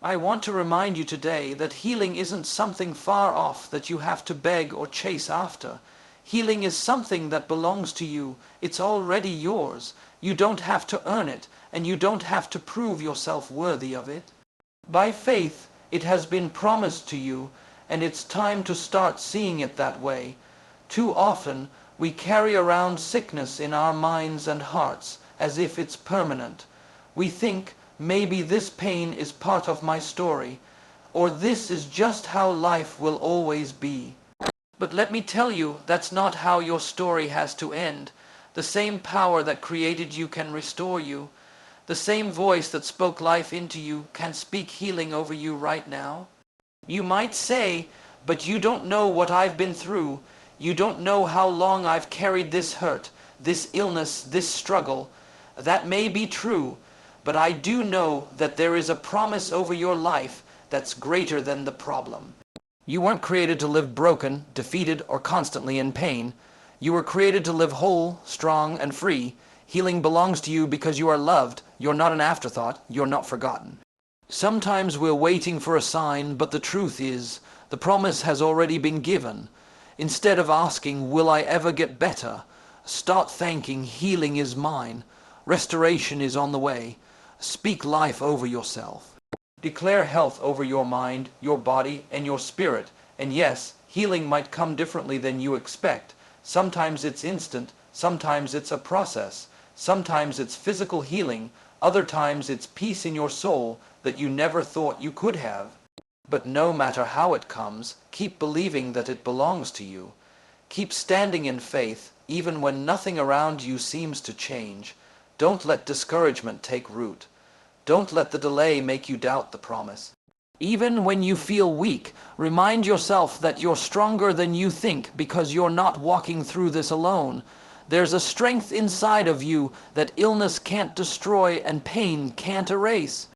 I want to remind you today that healing isn't something far off that you have to beg or chase after. Healing is something that belongs to you. It's already yours. You don't have to earn it, and you don't have to prove yourself worthy of it. By faith, it has been promised to you, and it's time to start seeing it that way. Too often, we carry around sickness in our minds and hearts as if it's permanent. We think, maybe this pain is part of my story, or this is just how life will always be. But let me tell you, that's not how your story has to end. The same power that created you can restore you. The same voice that spoke life into you can speak healing over you right now. You might say, but you don't know what I've been through. You don't know how long I've carried this hurt, this illness, this struggle. That may be true, but I do know that there is a promise over your life that's greater than the problem. You weren't created to live broken, defeated, or constantly in pain. You were created to live whole, strong, and free. Healing belongs to you because you are loved. You're not an afterthought. You're not forgotten. Sometimes we're waiting for a sign, but the truth is, the promise has already been given. Instead of asking, will I ever get better? Start thanking, healing is mine. Restoration is on the way. Speak life over yourself. Declare health over your mind, your body, and your spirit. And yes, healing might come differently than you expect. Sometimes it's instant, sometimes it's a process. Sometimes it's physical healing, other times it's peace in your soul that you never thought you could have. But no matter how it comes, keep believing that it belongs to you. Keep standing in faith, even when nothing around you seems to change. Don't let discouragement take root. Don't let the delay make you doubt the promise. Even when you feel weak, remind yourself that you're stronger than you think because you're not walking through this alone. There's a strength inside of you that illness can't destroy and pain can't erase.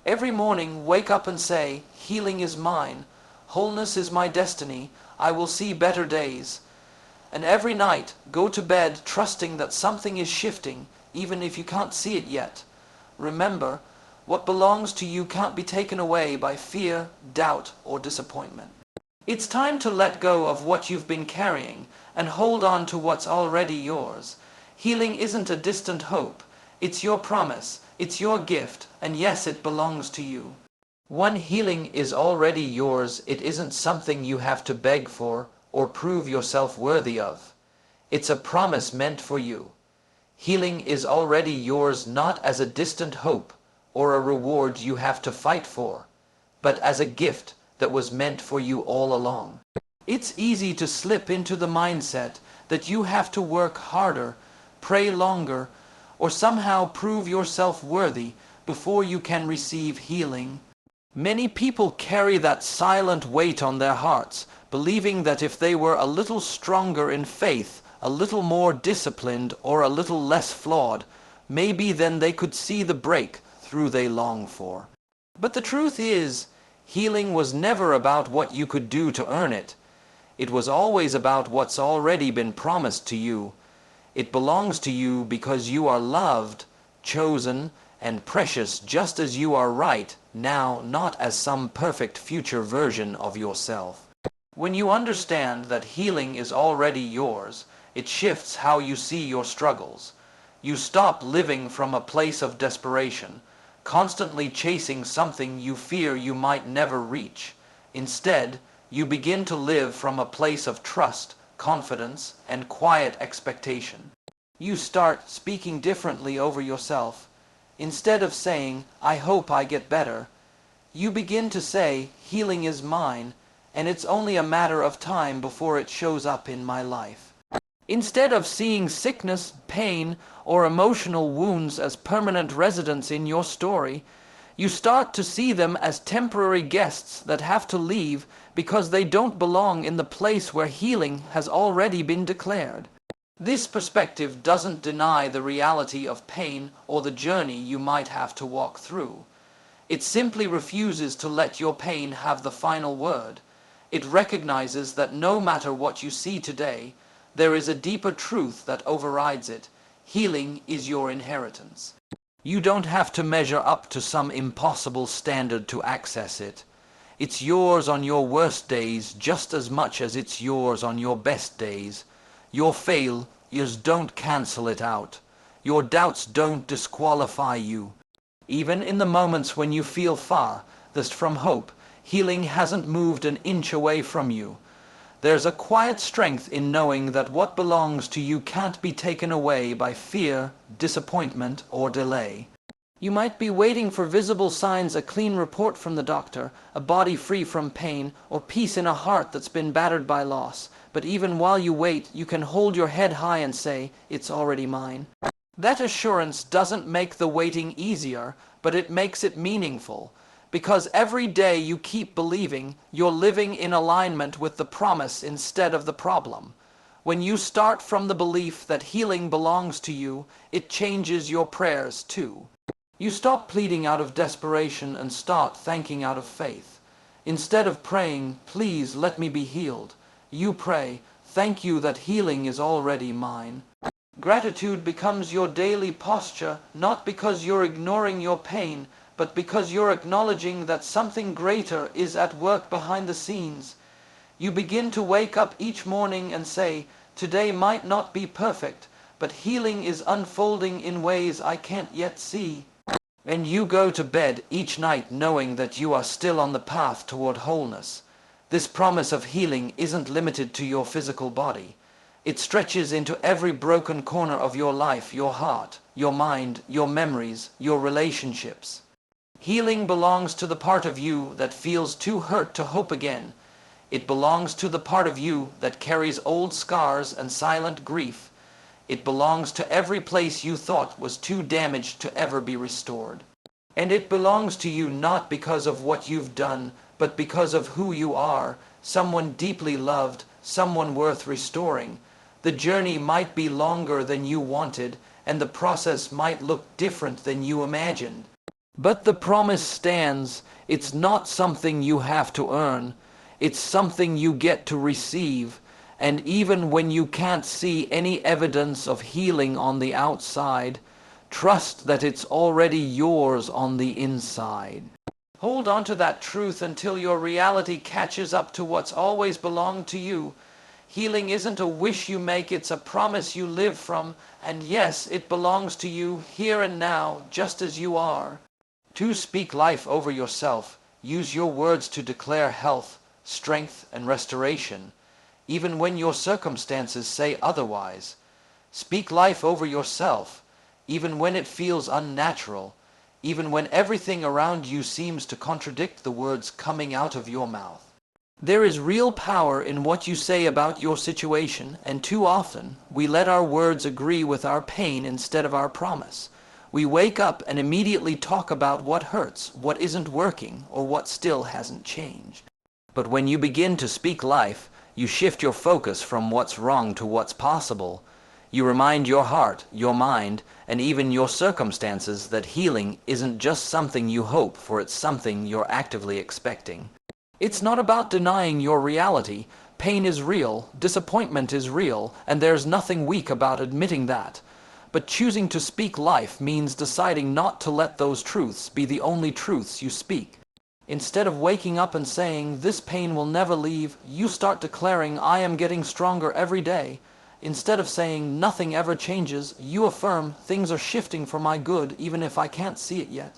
Every morning, wake up and say, healing is mine. Wholeness is my destiny. I will see better days. And every night, go to bed trusting that something is shifting, even if you can't see it yet. Remember, what belongs to you can't be taken away by fear, doubt, or disappointment. It's time to let go of what you've been carrying and hold on to what's already yours. Healing isn't a distant hope. It's your promise. It's your gift. And yes, it belongs to you. When healing is already yours, it isn't something you have to beg for or prove yourself worthy of. It's a promise meant for you. Healing is already yours not as a distant hope or a reward you have to fight for, but as a gift that was meant for you all along. It's easy to slip into the mindset that you have to work harder, pray longer, or somehow prove yourself worthy before you can receive healing. Many people carry that silent weight on their hearts, believing that if they were a little stronger in faith, a little more disciplined, or a little less flawed, maybe then they could see the breakthrough they long for. But the truth is, healing was never about what you could do to earn it. It was always about what's already been promised to you. It belongs to you because you are loved, chosen, and precious just as you are right now, not as some perfect future version of yourself. When you understand that healing is already yours, it shifts how you see your struggles. You stop living from a place of desperation, constantly chasing something you fear you might never reach. Instead, you begin to live from a place of trust, confidence, and quiet expectation. You start speaking differently over yourself. Instead of saying, I hope I get better, you begin to say, healing is mine, and it's only a matter of time before it shows up in my life. Instead of seeing sickness, pain, or emotional wounds as permanent residents in your story, you start to see them as temporary guests that have to leave because they don't belong in the place where healing has already been declared. This perspective doesn't deny the reality of pain or the journey you might have to walk through. It simply refuses to let your pain have the final word. It recognizes that no matter what you see today, there is a deeper truth that overrides it. Healing is your inheritance. You don't have to measure up to some impossible standard to access it. It's yours on your worst days just as much as it's yours on your best days. Your failures don't cancel it out. Your doubts don't disqualify you. Even in the moments when you feel farthest from hope, healing hasn't moved an inch away from you. There's a quiet strength in knowing that what belongs to you can't be taken away by fear, disappointment, or delay. You might be waiting for visible signs, a clean report from the doctor, a body free from pain, or peace in a heart that's been battered by loss. But even while you wait, you can hold your head high and say, "It's already mine." That assurance doesn't make the waiting easier, but it makes it meaningful. Because every day you keep believing, you're living in alignment with the promise instead of the problem. When you start from the belief that healing belongs to you, it changes your prayers too. You stop pleading out of desperation and start thanking out of faith. Instead of praying, "Please let me be healed," you pray, "Thank you that healing is already mine." Gratitude becomes your daily posture, not because you're ignoring your pain, but because you're acknowledging that something greater is at work behind the scenes. You begin to wake up each morning and say, "Today might not be perfect, but healing is unfolding in ways I can't yet see." And you go to bed each night knowing that you are still on the path toward wholeness. This promise of healing isn't limited to your physical body. It stretches into every broken corner of your life, your heart, your mind, your memories, your relationships. Healing belongs to the part of you that feels too hurt to hope again. It belongs to the part of you that carries old scars and silent grief. It belongs to every place you thought was too damaged to ever be restored. And it belongs to you not because of what you've done, but because of who you are, someone deeply loved, someone worth restoring. The journey might be longer than you wanted, and the process might look different than you imagined. But the promise stands. It's not something you have to earn. It's something you get to receive. And even when you can't see any evidence of healing on the outside, trust that it's already yours on the inside. Hold on to that truth until your reality catches up to what's always belonged to you. Healing isn't a wish you make, it's a promise you live from. And yes, it belongs to you here and now, just as you are. To speak life over yourself, use your words to declare health, strength, and restoration, even when your circumstances say otherwise. Speak life over yourself, even when it feels unnatural, even when everything around you seems to contradict the words coming out of your mouth. There is real power in what you say about your situation, and too often we let our words agree with our pain instead of our promise. We wake up and immediately talk about what hurts, what isn't working, or what still hasn't changed. But when you begin to speak life, you shift your focus from what's wrong to what's possible. You remind your heart, your mind, and even your circumstances that healing isn't just something you hope for, it's something you're actively expecting. It's not about denying your reality. Pain is real, disappointment is real, and there's nothing weak about admitting that. But choosing to speak life means deciding not to let those truths be the only truths you speak. Instead of waking up and saying, "This pain will never leave," you start declaring, "I am getting stronger every day." Instead of saying, "Nothing ever changes," you affirm, "Things are shifting for my good, even if I can't see it yet."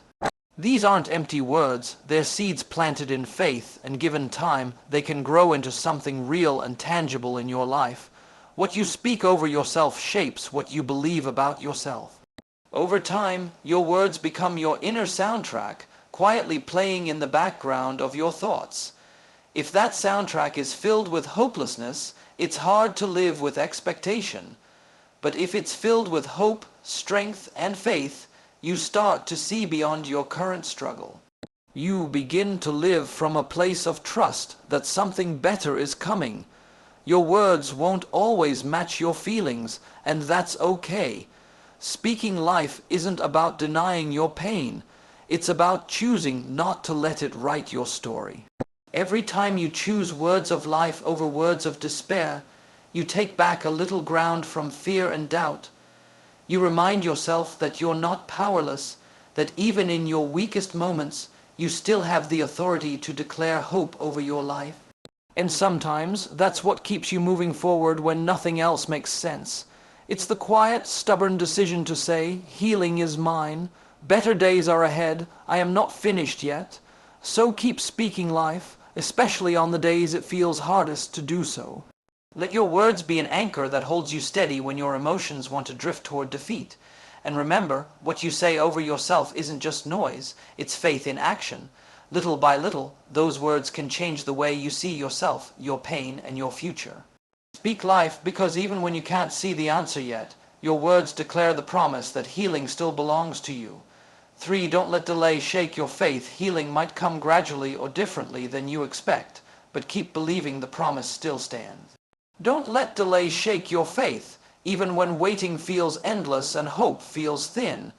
These aren't empty words, they're seeds planted in faith, and given time, they can grow into something real and tangible in your life. What you speak over yourself shapes what you believe about yourself. Over time, your words become your inner soundtrack, quietly playing in the background of your thoughts. If that soundtrack is filled with hopelessness, it's hard to live with expectation. But if it's filled with hope, strength, and faith, you start to see beyond your current struggle. You begin to live from a place of trust that something better is coming. Your words won't always match your feelings, and that's okay. Speaking life isn't about denying your pain. It's about choosing not to let it write your story. Every time you choose words of life over words of despair, you take back a little ground from fear and doubt. You remind yourself that you're not powerless, that even in your weakest moments, you still have the authority to declare hope over your life. And sometimes that's what keeps you moving forward when nothing else makes sense. It's the quiet, stubborn decision to say, healing is mine, better days are ahead, I am not finished yet. So keep speaking life, especially on the days it feels hardest to do so. Let your words be an anchor that holds you steady when your emotions want to drift toward defeat. And remember, what you say over yourself isn't just noise, it's faith in action. Little by little, those words can change the way you see yourself, your pain, and your future. Speak life because even when you can't see the answer yet, your words declare the promise that healing still belongs to you. 3. Don't let delay shake your faith. Healing might come gradually or differently than you expect, but keep believing the promise still stands. Don't let delay shake your faith, even when waiting feels endless and hope feels thin.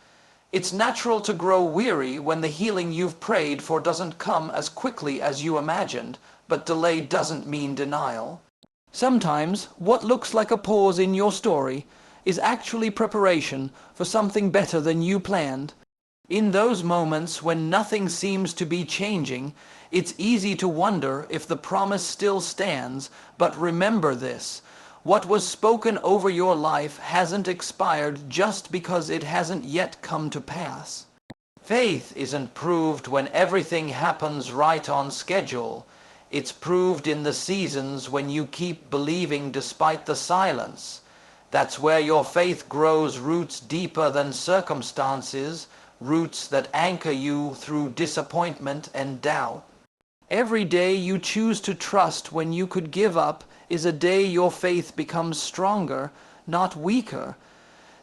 It's natural to grow weary when the healing you've prayed for doesn't come as quickly as you imagined, but delay doesn't mean denial. Sometimes, what looks like a pause in your story is actually preparation for something better than you planned. In those moments when nothing seems to be changing, it's easy to wonder if the promise still stands, but remember this. What was spoken over your life hasn't expired just because it hasn't yet come to pass. Faith isn't proved when everything happens right on schedule. It's proved in the seasons when you keep believing despite the silence. That's where your faith grows roots deeper than circumstances, roots that anchor you through disappointment and doubt. Every day you choose to trust when you could give up is a day your faith becomes stronger, not weaker.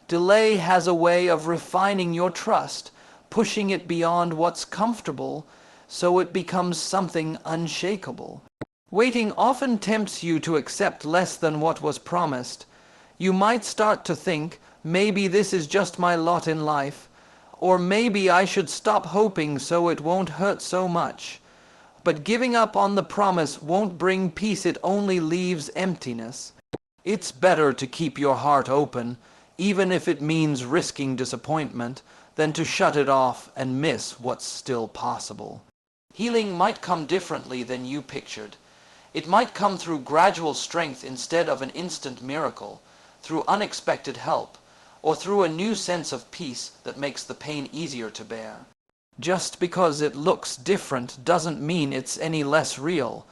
Delay has a way of refining your trust, pushing it beyond what's comfortable, so it becomes something unshakable. Waiting often tempts you to accept less than what was promised. You might start to think, maybe this is just my lot in life, or maybe I should stop hoping so it won't hurt so much. But giving up on the promise won't bring peace, it only leaves emptiness. It's better to keep your heart open, even if it means risking disappointment, than to shut it off and miss what's still possible. Healing might come differently than you pictured. It might come through gradual strength instead of an instant miracle, through unexpected help, or through a new sense of peace that makes the pain easier to bear. Just because it looks different doesn't mean it's any less real.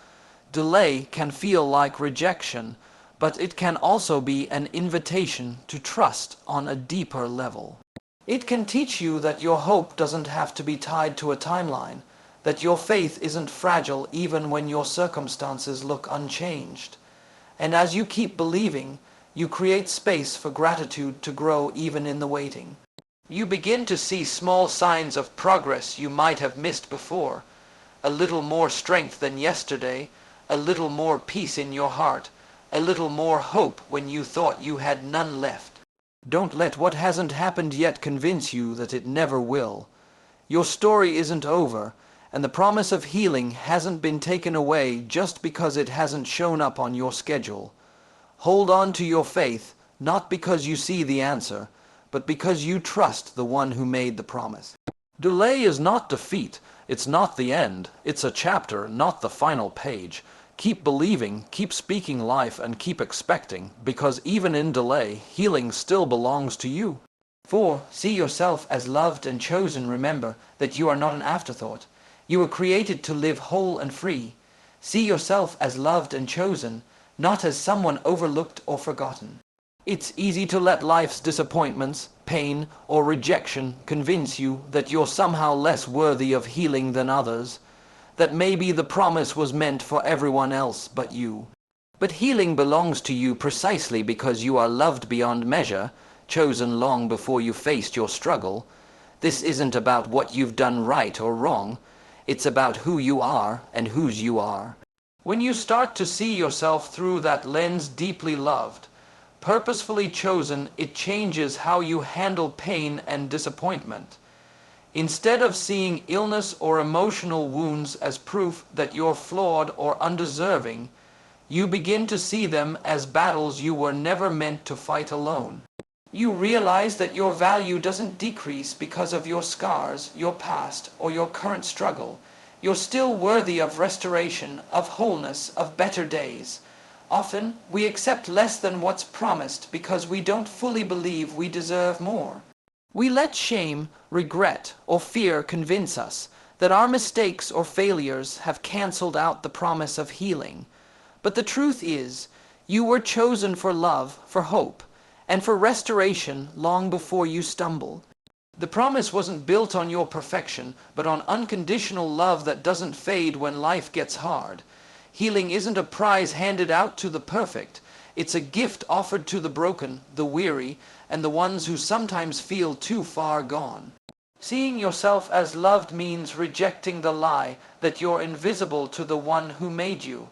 Delay can feel like rejection, but it can also be an invitation to trust on a deeper level. It can teach you that your hope doesn't have to be tied to a timeline, that your faith isn't fragile even when your circumstances look unchanged. And as you keep believing, you create space for gratitude to grow even in the waiting. You begin to see small signs of progress you might have missed before. A little more strength than yesterday, a little more peace in your heart, a little more hope when you thought you had none left. Don't let what hasn't happened yet convince you that it never will. Your story isn't over, and the promise of healing hasn't been taken away just because it hasn't shown up on your schedule. Hold on to your faith, not because you see the answer, but because you trust the one who made the promise. Delay is not defeat. It's not the end. It's a chapter, not the final page. Keep believing, keep speaking life, and keep expecting, because even in delay, healing still belongs to you. 4. See yourself as loved and chosen. Remember that you are not an afterthought. You were created to live whole and free. See yourself as loved and chosen, not as someone overlooked or forgotten. It's easy to let life's disappointments, pain, or rejection convince you that you're somehow less worthy of healing than others, that maybe the promise was meant for everyone else but you. But healing belongs to you precisely because you are loved beyond measure, chosen long before you faced your struggle. This isn't about what you've done right or wrong. It's about who you are and whose you are. When you start to see yourself through that lens, deeply loved, purposefully chosen, it changes how you handle pain and disappointment. Instead of seeing illness or emotional wounds as proof that you're flawed or undeserving, you begin to see them as battles you were never meant to fight alone. You realize that your value doesn't decrease because of your scars, your past, or your current struggle. You're still worthy of restoration, of wholeness, of better days. Often, we accept less than what's promised because we don't fully believe we deserve more. We let shame, regret, or fear convince us that our mistakes or failures have canceled out the promise of healing. But the truth is, you were chosen for love, for hope, and for restoration long before you stumbled. The promise wasn't built on your perfection, but on unconditional love that doesn't fade when life gets hard. Healing isn't a prize handed out to the perfect. It's a gift offered to the broken, the weary, and the ones who sometimes feel too far gone. Seeing yourself as loved means rejecting the lie that you're invisible to the one who made you.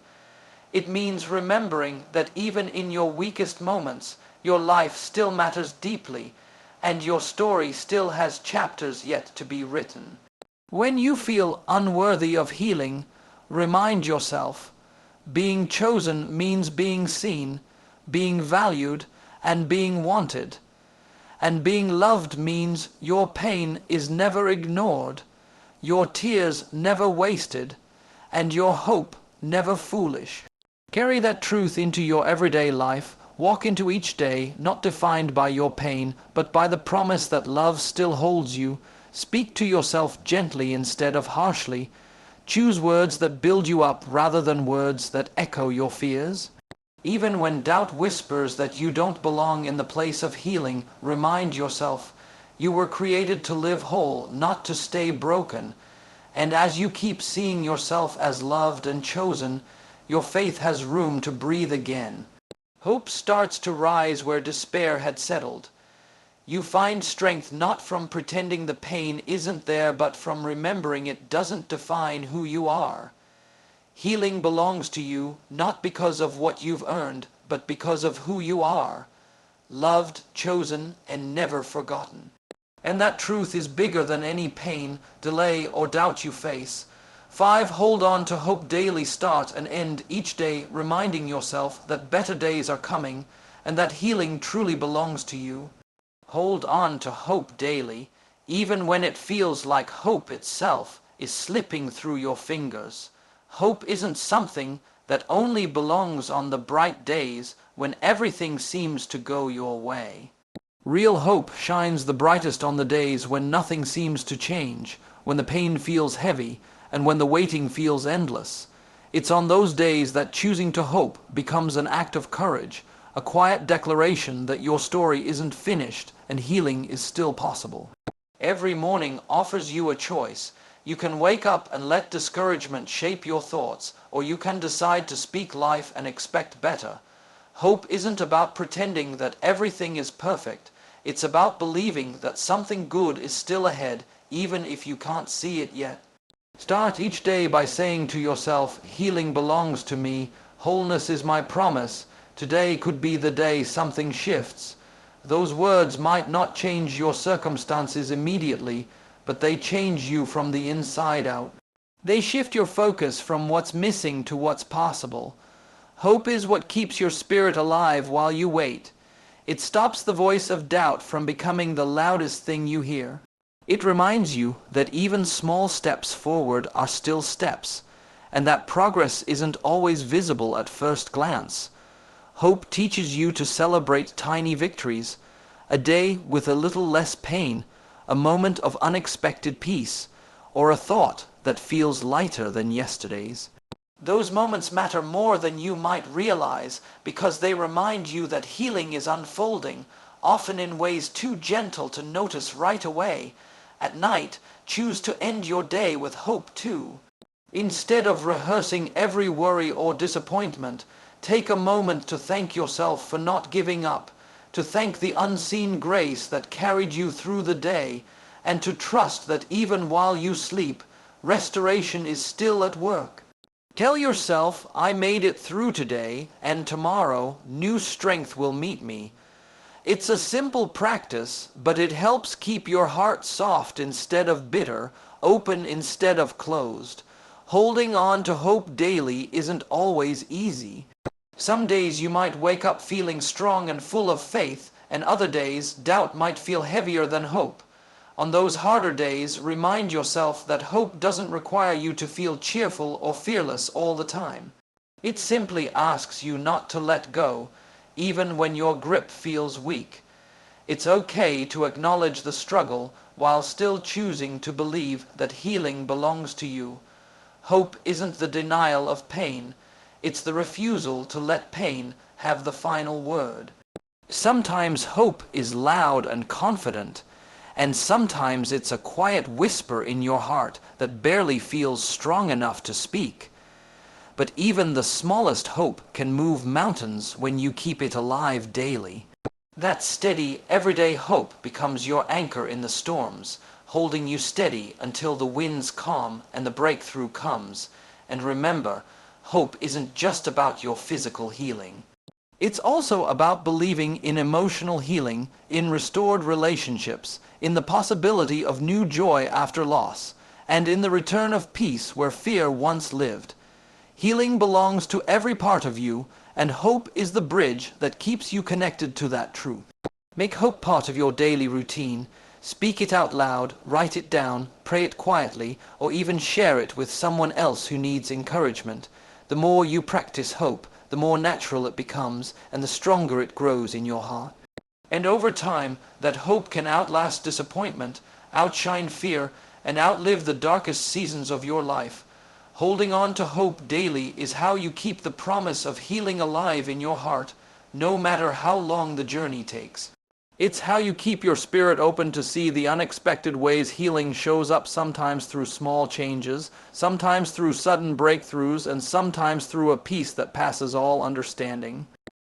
It means remembering that even in your weakest moments, your life still matters deeply, and your story still has chapters yet to be written. When you feel unworthy of healing, remind yourself, being chosen means being seen, being valued, and being wanted. And being loved means your pain is never ignored, your tears never wasted, and your hope never foolish. Carry that truth into your everyday life. Walk into each day, not defined by your pain, but by the promise that love still holds you. Speak to yourself gently instead of harshly. Choose words that build you up rather than words that echo your fears. Even when doubt whispers that you don't belong in the place of healing, remind yourself, you were created to live whole, not to stay broken. And as you keep seeing yourself as loved and chosen, your faith has room to breathe again. Hope starts to rise where despair had settled. You find strength not from pretending the pain isn't there, but from remembering it doesn't define who you are. Healing belongs to you not because of what you've earned, but because of who you are. Loved, chosen, and never forgotten. And that truth is bigger than any pain, delay, or doubt you face. 5. Hold on to hope daily. Start and end each day reminding yourself that better days are coming and that healing truly belongs to you. Hold on to hope daily, even when it feels like hope itself is slipping through your fingers. Hope isn't something that only belongs on the bright days when everything seems to go your way. Real hope shines the brightest on the days when nothing seems to change, when the pain feels heavy, and when the waiting feels endless. It's on those days that choosing to hope becomes an act of courage, a quiet declaration that your story isn't finished and healing is still possible. Every morning offers you a choice. You can wake up and let discouragement shape your thoughts, or you can decide to speak life and expect better. Hope isn't about pretending that everything is perfect. It's about believing that something good is still ahead, even if you can't see it yet. Start each day by saying to yourself, healing belongs to me, wholeness is my promise. Today could be the day something shifts. Those words might not change your circumstances immediately, but they change you from the inside out. They shift your focus from what's missing to what's possible. Hope is what keeps your spirit alive while you wait. It stops the voice of doubt from becoming the loudest thing you hear. It reminds you that even small steps forward are still steps, and that progress isn't always visible at first glance. Hope teaches you to celebrate tiny victories, a day with a little less pain, a moment of unexpected peace, or a thought that feels lighter than yesterday's. Those moments matter more than you might realize because they remind you that healing is unfolding, often in ways too gentle to notice right away. At night, choose to end your day with hope too. Instead of rehearsing every worry or disappointment, take a moment to thank yourself for not giving up, to thank the unseen grace that carried you through the day, and to trust that even while you sleep, restoration is still at work. Tell yourself, I made it through today, and tomorrow new strength will meet me. It's a simple practice, but it helps keep your heart soft instead of bitter, open instead of closed. Holding on to hope daily isn't always easy. Some days you might wake up feeling strong and full of faith, and other days doubt might feel heavier than hope. On those harder days, remind yourself that hope doesn't require you to feel cheerful or fearless all the time. It simply asks you not to let go, even when your grip feels weak. It's okay to acknowledge the struggle while still choosing to believe that healing belongs to you. Hope isn't the denial of pain, it's the refusal to let pain have the final word. Sometimes hope is loud and confident, and sometimes it's a quiet whisper in your heart that barely feels strong enough to speak. But even the smallest hope can move mountains when you keep it alive daily. That steady, everyday hope becomes your anchor in the storms, holding you steady until the winds calm and the breakthrough comes. And remember, hope isn't just about your physical healing. It's also about believing in emotional healing, in restored relationships, in the possibility of new joy after loss, and in the return of peace where fear once lived. Healing belongs to every part of you, and hope is the bridge that keeps you connected to that truth. Make hope part of your daily routine. Speak it out loud, write it down, pray it quietly, or even share it with someone else who needs encouragement. The more you practice hope, the more natural it becomes, and the stronger it grows in your heart. And over time, that hope can outlast disappointment, outshine fear, and outlive the darkest seasons of your life. Holding on to hope daily is how you keep the promise of healing alive in your heart, no matter how long the journey takes. It's how you keep your spirit open to see the unexpected ways healing shows up, sometimes through small changes, sometimes through sudden breakthroughs, and sometimes through a peace that passes all understanding.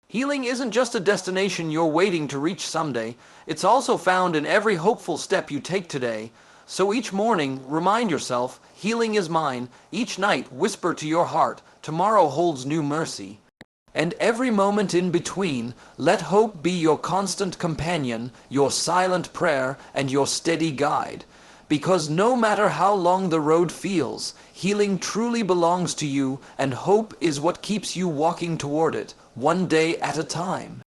Healing isn't just a destination you're waiting to reach someday. It's also found in every hopeful step you take today. So each morning, remind yourself, healing is mine. Each night, whisper to your heart, tomorrow holds new mercy. And every moment in between, let hope be your constant companion, your silent prayer, and your steady guide. Because no matter how long the road feels, healing truly belongs to you, and hope is what keeps you walking toward it, one day at a time.